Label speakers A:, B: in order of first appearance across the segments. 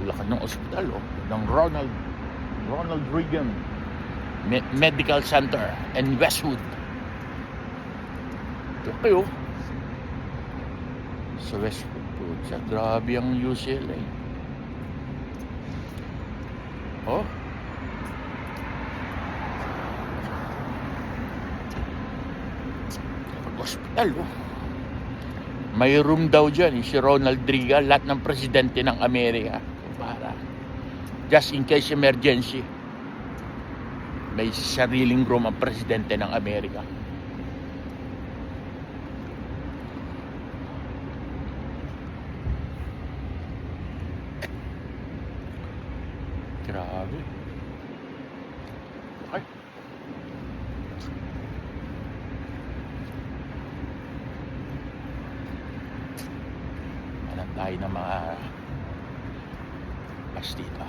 A: Laki ng ospital, oh, ng Ronald Reagan Medical Center in Westwood. Laki, oh. Sa Westwood po. Grabe ang UCLA. Oh. Hospital, oh. May room daw dyan, si Ronald Reagan, lahat ng presidente ng Amerika. Para, just in case emergency, may sariling room ang presidente ng Amerika. Grabe. Okay. Alam tayo ng mga pastita.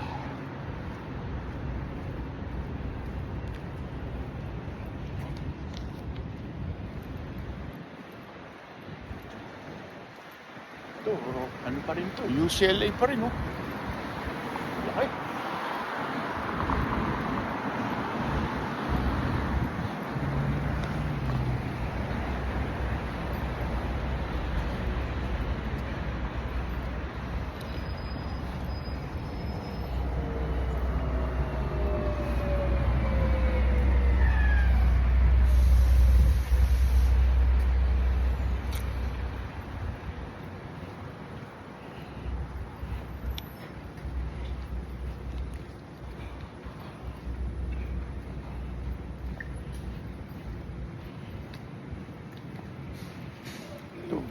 A: Ito, ano pa rin to? UCLA pa rin, oh. Laki.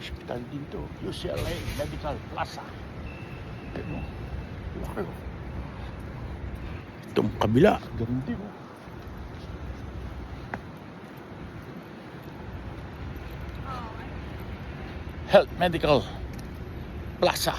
A: Hospital din to, UCLA Medical Plaza. Ano? Laki, oh. Itong kabila, ganun din, oh. Health Medical Plaza.